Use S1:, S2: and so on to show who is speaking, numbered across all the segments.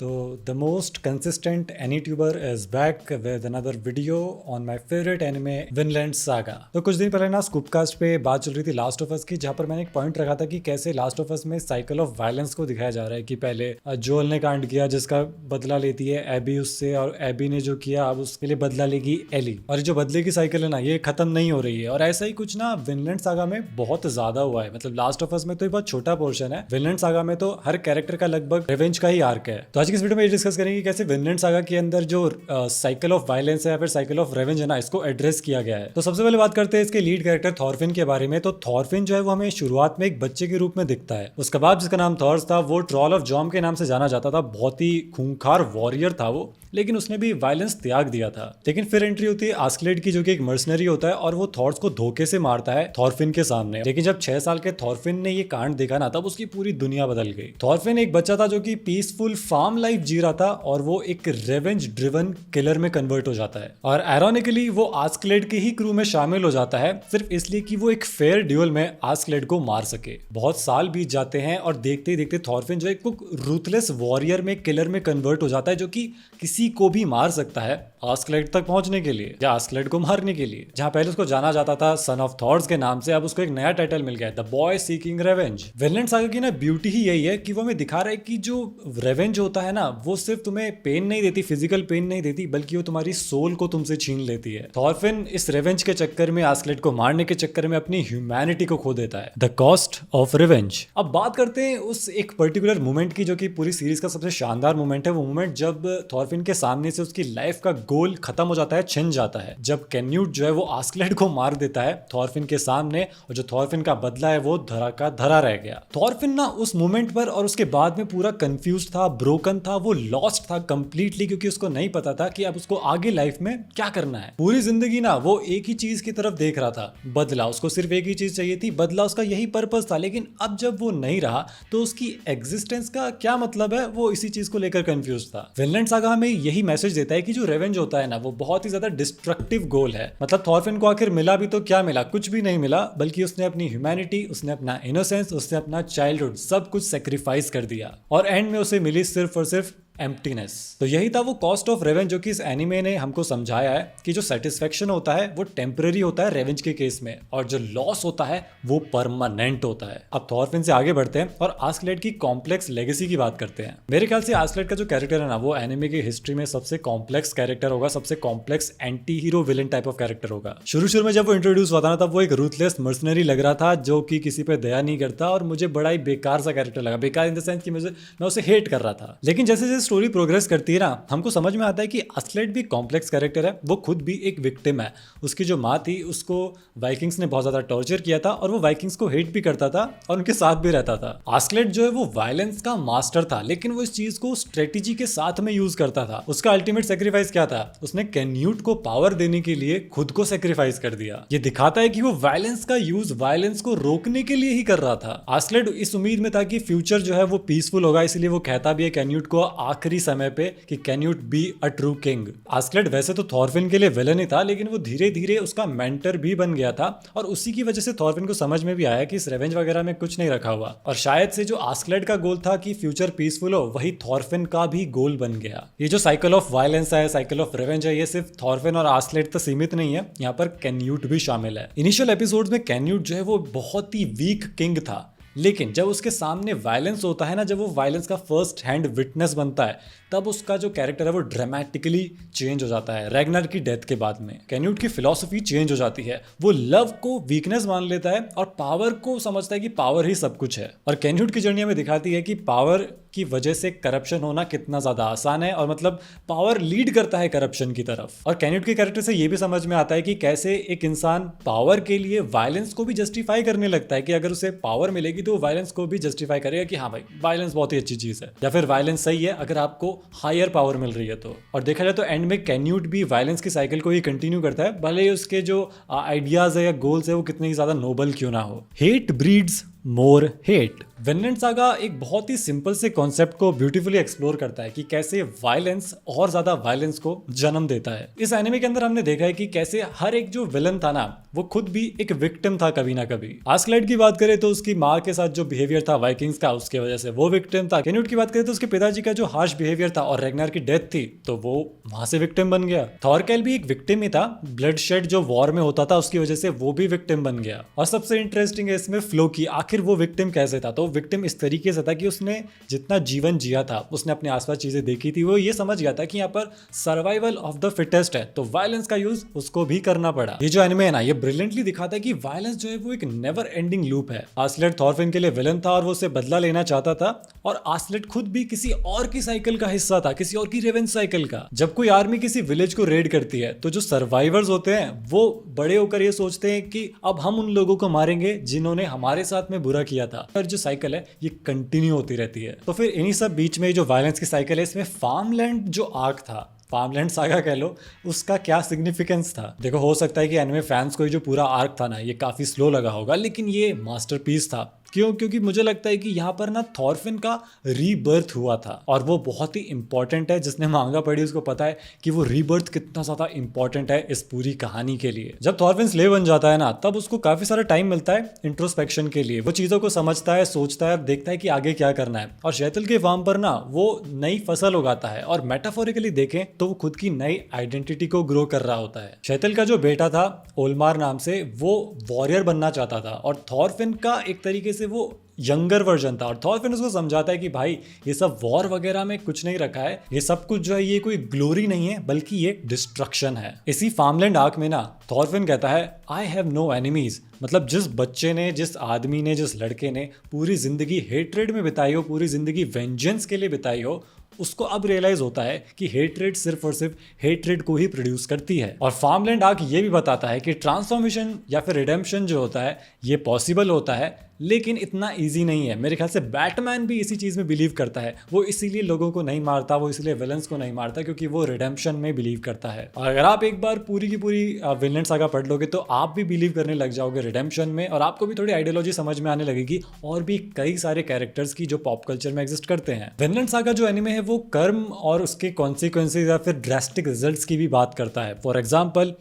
S1: तो the most consistent anituber is back with another video on my favourite anime Vinland Saga. तो कुछ दिन पहले ना स्कूपकास्ट पे बात चल रही थी लास्ट ऑफ अस की, जहां पर मैंने एक पॉइंट रखा था कि कैसे लास्ट ऑफ अस में साइकिल ऑफ वायलेंस को दिखाया जा रहा है कि पहले जोल ने कांड किया जिसका बदला लेती है एबी उससे, और एबी ने जो किया अब उसके लिए बदला लेगी एली, और जो बदले की साइकिल है ना ये खत्म नहीं हो रही है। और ऐसा ही कुछ ना विनलैंड सागा में बहुत ज्यादा हुआ है। मतलब लास्ट ऑफ अस में तो ये बहुत छोटा पोर्शन है, विनलैंड सागा में तो हर कैरेक्टर का लगभग रिवेंज का ही आर्क है। तो आज की इस वीडियो में डिस्कस करेंगे कैसे विनलैंड सागा के अंदर जो साइकिल ऑफ वायलेंस है या फिर साइकिल ऑफ रेवेंज है ना, इसको एड्रेस किया गया है। तो सबसे पहले बात करते हैं इसके लीड कैरेक्टर थॉरफिन के बारे में। तो थॉरफिन जो है वो हमें शुरुआत में एक बच्चे के रूप में दिखता है। उसके बाद जिसका नाम थॉर्स था वो ट्रॉल ऑफ जॉम के नाम से जाना जाता था। बहुत ही खूंखार वॉरियर था वो, लेकिन उसने भी वायलेंस त्याग दिया था। लेकिन फिर एंट्री होती है आस्कलेड की, जो कि एक मर्सनरी होता है और वो थॉर्स को धोखे से मारता है थॉरफिन के सामने। लेकिन जब 6 साल के थॉरफिन ने ये कांड देखा ना, तब उसकी पूरी दुनिया बदल गई। थॉरफिन एक बच्चा था जो कि पीसफुल फार्म लाइफ जी रहा था और वो एक रेवेंज ड्रिवन किलर में कन्वर्ट हो जाता है। और आयरॉनिकली वो आस्कलेड के ही क्रू में शामिल हो जाता है, सिर्फ इसलिए कि वो एक फेयर ड्यूल में आस्कलेड को मार सके। बहुत साल बीत जाते हैं और देखते ही देखते थॉरफिन जो एक रूथलेस वॉरियर में किलर में कन्वर्ट हो जाता है, जो कि किसी को भी मार सकता है आस्कलेड तक पहुंचने के लिए या आस्कलेड को मारने के लिए। जहां पहले उसको जाना जाता था सन ऑफ थॉर्स के नाम से, अब उसको एक नया टाइटल मिल गया है, the boy seeking revenge. Vinland saga की ना ब्यूटी ही यही है कि वो हमें दिखा रहा है कि जो रेवेंज होता है ना, वो सिर्फ तुम्हें पेन नहीं देती, फिजिकल पेन नहीं देती, बल्कि वो तुम्हारी सोल को तुमसे छीन लेती है। थॉरफिन इस रेवेंज के चक्कर में, आस्कलेड को मारने के चक्कर में अपनी ह्यूमैनिटी को खो देता है। The cost of revenge. अब बात करते हैं उस एक पर्टिकुलर मोमेंट की, जो कि पूरी सीरीज का सबसे शानदार मोमेंट है। वो मोमेंट जब थॉरफिन के सामने से उसकी लाइफ का गोल खत्म हो जाता है, छिन जाता है, जब कैन्यूट जो है वो आस्कलेड को मार देता है थॉरफिन के सामने, और जो थॉरफिन का बदला है वो धरा का धरा रह गया। थॉरफिन ना उस मोमेंट पर और उसके बाद में पूरा कंफ्यूज था, ब्रोकन था, वो लॉस्ट था कंप्लीटली, क्योंकि उसको नहीं पता था कि अब उसको आगे लाइफ में क्या करना है। पूरी जिंदगी ना वो एक ही चीज की तरफ देख रहा था, बदला। उसको सिर्फ एक ही चीज चाहिए थी, बदला उसका यही पर्पस था। लेकिन अब जब वो नहीं रहा तो उसकी एग्जिस्टेंस का क्या मतलब है, वो इसी चीज को लेकर कंफ्यूज था। विनलैंड सागा हमें यही मैसेज देता है कि जो रेवेंज होता है ना, वो बहुत ही ज्यादा डिस्ट्रक्टिव गोल है। मतलब थॉरफिन को आखिर मिला भी तो क्या मिला? कुछ भी नहीं मिला, बल्कि उसने अपनी ह्यूमैनिटी, उसने अपना इनोसेंस, उसने अपना चाइल्डहुड, सब कुछ सेक्रीफाइस कर दिया, और एंड में उसे मिली सिर्फ और सिर्फ एम्प्टीनेस। तो यही था वो कॉस्ट ऑफ रेवेंज, जो कि इस एनिमे ने हमको समझाया है कि जो सेटिस्फेक्शन होता है वो टेम्पररी होता है रेवेंज के केस में, और जो लॉस होता है वो परमानेंट होता है। अब थॉरफिन से आगे बढ़ते हैं और आस्कलेड की कॉम्प्लेक्स लेगेसी की बात करते हैं। मेरे ख्याल से आस्कलेड का जो कैरेक्टर है ना, वो एनिमे की हिस्ट्री में सबसे कॉम्प्लेक्स कैरेक्टर होगा, सबसे complex anti hero villain type of character होगा। शुरू में जब वो इंट्रोड्यूस हुआ था ना, तब वो एक रूथलेस मर्सनरी लग रहा था जो कि किसी पे दया नहीं करता, और मुझे बड़ा ही बेकार सा कैरेक्टर लगा। बेकार इन द सेंस कि मैं उसे हेट कर रहा था। लेकिन जैसे जैसे स्टोरी प्रोग्रेस करती है ना, हमको समझ में आता है कि आस्कलेड भी कॉम्प्लेक्स कैरेक्टर है, वो खुद भी एक विक्टिम है। उसकी जो माँ थी उसको वाइकिंग्स ने बहुत ज्यादा टॉर्चर किया था, और वो वाइकिंग्स को हेट भी करता था और उनके साथ भी रहता था। आस्कलेड जो है वो वायलेंस का मास्टर था, लेकिन वो इस चीज को स्ट्रेटेजी के साथ में यूज करता था। उसका अल्टीमेट सेक्रीफाइस क्या था? उसने कैन्यूट को पावर देने के लिए खुद को सेक्रीफाइस कर दिया। ये दिखाता है कि वो वायलेंस का यूज वायलेंस को रोकने के लिए ही कर रहा था। आस्कलेड इस उम्मीद में था कि फ्यूचर जो है वो पीसफुल होगा, इसलिए वो कहता भी है कैन्यूट को आखिरी समय पे कि can you be a true king. Askeladd वैसे तो थॉरफिन के लिए विलन ही था, लेकिन वो धीरे धीरे उसका मेंटर भी बन गया था, और उसी की वजह से थॉरफिन को समझ में भी आया कि इस रेवेंज वगैरह में कुछ नहीं रखा हुआ। और शायद से जो आस्कलेड का गोल था कि फ्यूचर पीसफुल हो, वही थॉरफिन का भी गोल बन गया। ये जो साइकिल ऑफ वायलेंस है, साइकिल ऑफ रेवेंज है, ये सिर्फ थॉरफिन और आस्कलेड तक सीमित नहीं है, यहाँ पर कैन्यूट भी शामिल है। इनिशियल एपिसोड्स में कैन्यूट जो है वो बहुत ही वीक किंग था, लेकिन जब उसके सामने वायलेंस होता है ना, जब वो वायलेंस का फर्स्ट हैंड विटनेस बनता है, तब उसका जो कैरेक्टर है वो ड्रामेटिकली चेंज हो जाता है। रैग्नार की डेथ के बाद में कैन्यूट की फिलॉसफी चेंज हो जाती है। वो लव को वीकनेस मान लेता है और पावर को समझता है कि पावर ही सब कुछ है। और कैन्यूट की जर्नी हमें दिखाती है कि पावर की वजह से करप्शन होना कितना ज्यादा आसान है, और मतलब पावर लीड करता है करप्शन की तरफ। और कैन्यूट के कैरेक्टर से ये भी समझ में आता है कि कैसे एक इंसान पावर के लिए वायलेंस को भी जस्टिफाई करने लगता है, कि अगर उसे पावर मिलेगी तो वायलेंस को भी जस्टिफाई करेगा कि हाँ भाई वायलेंस बहुत ही अच्छी चीज है, या फिर वायलेंस सही है अगर आपको हायर पावर मिल रही है तो। और देखा जाए तो एंड में कैन्यूट भी वायलेंस की साइकिल को ही कंटिन्यू करता है, भले ही उसके जो आइडियाज है या गोल्स है वो कितने ही ज्यादा नोबल क्यों ना हो। Hate breeds more hate. Vinland saga एक बहुत ही सिंपल से कॉन्सेप्ट को ब्यूटीफुली एक्सप्लोर करता है कि कैसे वायलेंस और ज्यादा वायलेंस को जन्म देता है। इस एनिमे के अंदर हमने देखा है कि कैसे हर एक जो विलन था ना वो खुद भी एक विक्टिम था कभी ना कभी। आस्कलाइड की बात करें तो उसकी माँ के साथ जो बिहेवियर था वाइकिंग्स का, उसके वजह से वो विक्टिम था। कैन्यूट की बात करें तो उसके पिताजी का जो हार्श बिहेवियर था और रेगनार की डेथ थी तो वो वहां से विक्टिम बन गया। थॉरकेल भी एक विक्टिम ही था, ब्लड शेड जो वॉर में होता था उसकी वजह से वो भी विक्टिम बन गया। और सबसे इंटरेस्टिंग है इसमें फ्लो की, आखिर वो विक्टिम कैसे था? तो विक्टिम इस तरीके से था कि उसने जितना जीवन जिया था, उसने अपने आसपास चीजें देखी थी, वो ये समझ गया था कि यहाँ पर सर्वाइवल ऑफ द फिटेस्ट है, तो वायलेंस का यूज उसको भी करना पड़ा। ये जो एनिमे है ना ये ब्रिलियंटली दिखाता है कि वायलेंस जो है वो एक नेवर एंडिंग लूप है। आस्लेट थॉरफिन के लिए विलन था और वो उसे बदला लेना चाहता था, और आस्लेट खुद भी किसी और की साइकिल का हिस्सा था, किसी और की रेवेंज साइकिल का। जब कोई आर्मी किसी विलेज को रेड करती है तो जो सर्वाइवर्स होते हैं वो बड़े होकर ये सोचते हैं कि अब हम उन लोगों को मारेंगे जिन्होंने हमारे साथ में बुरा किया था, और जो साइकिल है ये कंटिन्यू होती रहती है। तो फिर इन्हीं सब बीच में जो वायलेंस की साइकिल है, इसमें फार्मलैंड जो आर्क था, फार्मलैंड सागा कह लो, उसका क्या सिग्निफिकेंस था? देखो, हो सकता है कि एनिमे फैंस को जो पूरा आर्क था ना ये काफी स्लो लगा होगा, लेकिन ये मास्टरपीस था। क्यों? क्योंकि मुझे लगता है कि यहाँ पर ना थॉरफिन का रीबर्थ हुआ था, और वो बहुत ही इंपॉर्टेंट है। जिसने मांगा पढ़ी उसको पता है कि वो रीबर्थ कितना ज्यादा इंपॉर्टेंट है इस पूरी कहानी के लिए। जब थॉरफिन स्लेव बन जाता है ना तब उसको काफी सारा टाइम मिलता है इंट्रोस्पेक्शन के लिए। वो चीजों को समझता है, सोचता है, देखता है कि आगे क्या करना है। और शैतल के फार्म पर ना वो नई फसल उगाता है, और मेटाफोरिकली देखें तो वो खुद की नई आइडेंटिटी को ग्रो कर रहा होता है। शैतल का जो बेटा था ओलमार नाम से, वो वॉरियर बनना चाहता था, और थॉरफिन का एक तरीके से वो यंगर वर्जन था। और थॉरफिन उसको समझाता है कि भाई ये सब वॉर वगैरह में कुछ नहीं रखा है, ये सब कुछ जो है ये कोई ग्लोरी नहीं है बल्कि ये डिस्ट्रक्शन है। इसी फार्मलैंड आर्क में ना थॉरफिन कहता है आई हैव नो एनिमीज, मतलब जिस बच्चे ने, जिस आदमी ने, जिस लड़के ने पूरी जिंदगी हेट्रेड में बिताई हो, पूरी जिंदगी वेंजेंस के लिए बिताई हो, उसको अब रियलाइज होता है कि हेट्रेड सिर्फ और सिर्फ हेट्रेड को ही प्रोड्यूस करती है। और फार्मलैंड आर्क ये भी बताता है कि ट्रांसफॉर्मेशन या फिर रिडेम्पशन जो होता है ये पॉसिबल होता है, लेकिन इतना इजी नहीं है। मेरे ख्याल से बैटमैन भी इसी चीज में बिलीव करता है। वो इसीलिए लोगों को नहीं मारता, वो इसलिए विलन्स को नहीं मारता, क्योंकि वो रिडेम्पशन में बिलीव करता है। और अगर आप एक बार पूरी की पूरी विनलैंड सागा पढ़ लोगे तो आप भी बिलीव करने लग जाओगे रिडेम्पशन में, और आपको भी थोड़ी आइडियोलॉजी समझ में आने लगेगी, और भी कई सारे कैरेक्टर्स की जो पॉप कल्चर में एग्जिस्ट करते हैं। विनलैंड सागा जो एनिमे है वो कर्म और उसके कॉन्सिक्वेंसेज या फिर ड्रास्टिक रिजल्ट्स की भी बात करता है। फॉर एग्जाम्पल,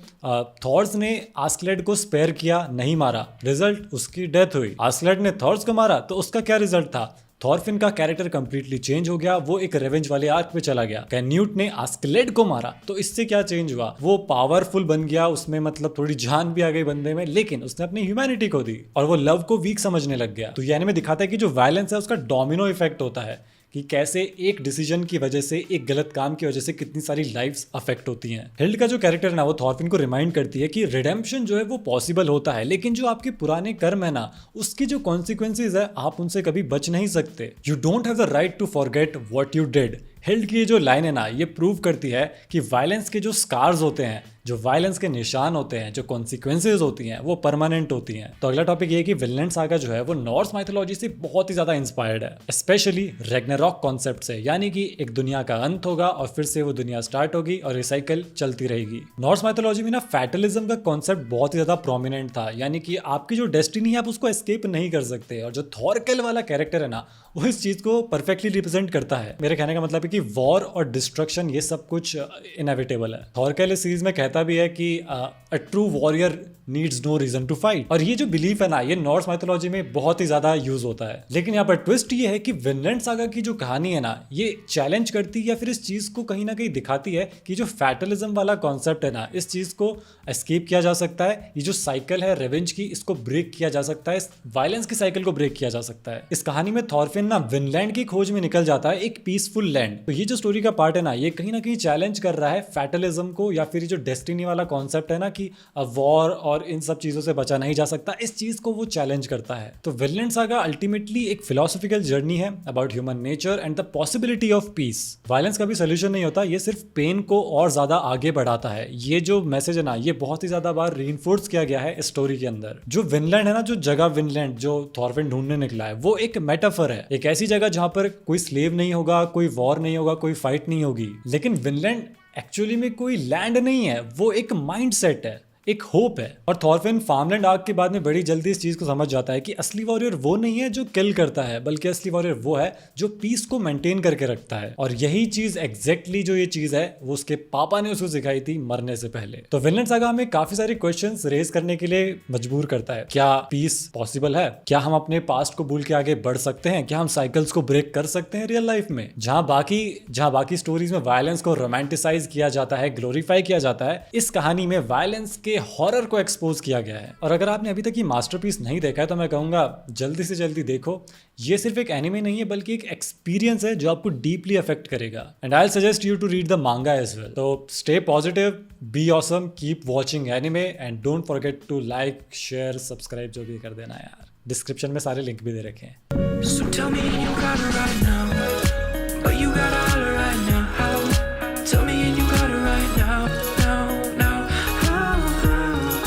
S1: थॉर्स ने आस्कलेड को स्पेयर किया, नहीं मारा, रिजल्ट उसकी डेथ हुई। आस्कलेड ने थॉर्स को मारा तो उसका क्या रिजल्ट था? थॉरफिन का कैरेक्टर कंप्लीटली चेंज हो गया, वो एक रेवेंज वाले आर्क पे चला गया। कैन्यूट ने आस्कलेड को मारा तो इससे क्या चेंज हुआ? वो पावरफुल बन गया, उसमें मतलब थोड़ी जान भी आ गई बंदे में, लेकिन उसने अपनी ह्यूमैनिटी को दी, और वो लव को वीक समझने लग गया। तो ये एनिमे दिखाता है कि जो वायलेंस है उसका डोमिनो इफेक्ट होता है, कि कैसे एक डिसीजन की वजह से, एक गलत काम की वजह से कितनी सारी लाइफ्स अफेक्ट होती हैं। हिल्ड का जो कैरेक्टर है ना वो थॉरफिन को रिमाइंड करती है कि रिडेम्पशन जो है वो पॉसिबल होता है, लेकिन जो आपके पुराने कर्म है ना उसकी जो कॉन्सिक्वेंसेज है आप उनसे कभी बच नहीं सकते। You don't have the right to forget what you did. हिल्ड की जो लाइन है ना ये प्रूव करती है कि वायलेंस के जो स्कार्स होते हैं, जो वायलेंस के निशान होते हैं, जो कॉन्सिक्वेंसेज होती हैं वो परमानेंट होती हैं। तो अगला टॉपिक ये है कि विनलैंड सागा जो है वो नॉर्स माइथोलॉजी से बहुत ही ज्यादा इंस्पायर्ड है, स्पेशली रैग्नारॉक कॉन्सेप्ट से, यानी कि एक दुनिया का अंत होगा और फिर से वो दुनिया स्टार्ट होगी और ये साइकिल चलती रहेगी। नॉर्स माइथोलॉजी में ना फैटलिज्म का कॉन्सेप्ट बहुत ही ज्यादा प्रोमिनेंट था, यानी कि आपकी जो डेस्टिनी है आप उसको एस्केप नहीं कर सकते, और जो थॉरकेल वाला कैरेक्टर है ना वो इस चीज को परफेक्टली रिप्रेजेंट करता है। मेरे कहने का मतलब है कि वॉर और डिस्ट्रक्शन ये सब कुछ इनएविटेबल है। थॉरकेल इस सीरीज में कहता भी है कि a true warrior needs no reason to fight, और ये जो बिलीफ है ना ये नॉर्स माइथोलॉजी में बहुत ही ज्यादा यूज होता है। लेकिन यहाँ पर ट्विस्ट ये है कि विनलैंड सागा की जो कहानी है ना ये चैलेंज करती है या फिर इस चीज को कहीं ना कहीं दिखाती है कि जो फैटलिज्म वाला कॉन्सेप्ट है ना इस चीज को एस्केप किया जा सकता है। ये जो साइकिल है रेवेंज की इसको ब्रेक किया जा सकता है, वायलेंस की साइकिल को ब्रेक किया जा सकता है। इस कहानी में थॉरफिन ना विनलैंड की खोज में निकल जाता है, एक पीसफुल लैंड। तो ये जो स्टोरी का पार्ट है ना ये कहीं ना कहीं चैलेंज कर रहा है फैटलिज्म को, या फिर जो डेस्टिनी वाला कॉन्सेप्ट है ना कि वॉर और इन सब चीजों से बचा नहीं जा सकता, इस चीज को वो चैलेंज करता है। तो विनलैंड सागा अल्टीमेटली एक फिलोसॉफिकल जर्नी है about human nature and the possibility of peace. Violence का भी सोल्यूशन नहीं होता, ये सिर्फ पेन को और ज्यादा आगे बढ़ाता है। ये जो मैसेज है ना ये बहुत ही ज्यादा बार रीइंफोर्स किया गया है इस स्टोरी के अंदर। जो विनलैंड है ना, जो जगह विनलैंड जो थॉरफिन ढूंढने निकला है वो एक मेटाफर है, एक ऐसी जगह जहां पर कोई स्लेव नहीं होगा, कोई वॉर नहीं होगा, कोई फाइट नहीं होगी। लेकिन विनलैंड एक्चुअली में कोई लैंड नहीं है, वो एक माइंड सेट है, एक होप है। और थॉरफिन फार्मलैंड आर्क के बाद में बड़ी जल्दी इस चीज को समझ जाता है कि असली वॉरियर वो नहीं है जो किल करता है, बल्कि असली वॉरियर वो है जो पीस को मेंटेन करके रखता है। और यही चीज एग्जैक्टली जो ये चीज है वो उसके पापा ने उसको सिखाई थी मरने से पहले। तो विनलैंड सागा हमें काफी सारे क्वेश्चंस रेज करने के लिए मजबूर करता है। क्या पीस पॉसिबल है? क्या हम अपने पास्ट को भूल के आगे बढ़ सकते हैं? क्या हम साइकिल्स को ब्रेक कर सकते हैं रियल लाइफ में? जहां बाकी स्टोरीज में वायलेंस को रोमांटिसाइज किया जाता है, ग्लोरीफाई किया जाता है, इस कहानी में वायलेंस के हॉरर को एक्सपोज किया गया है। और अगर आपने अभी तक ये मास्टरपीस नहीं देखा है तो मैं कहूंगा जल्दी से जल्दी देखो। ये सिर्फ एक एनिमे नहीं है बल्कि एक एक्सपीरियंस है जो आपको डीपली अफेक्ट करेगा। And I suggest you to read the manga as well. तो stay positive, be awesome, keep watching anime and don't forget to like, share, subscribe जो भी कर देना यार। डिस्क्रिप्शन में सारे लिंक भी दे रखे हैं। So tell me you got it right now.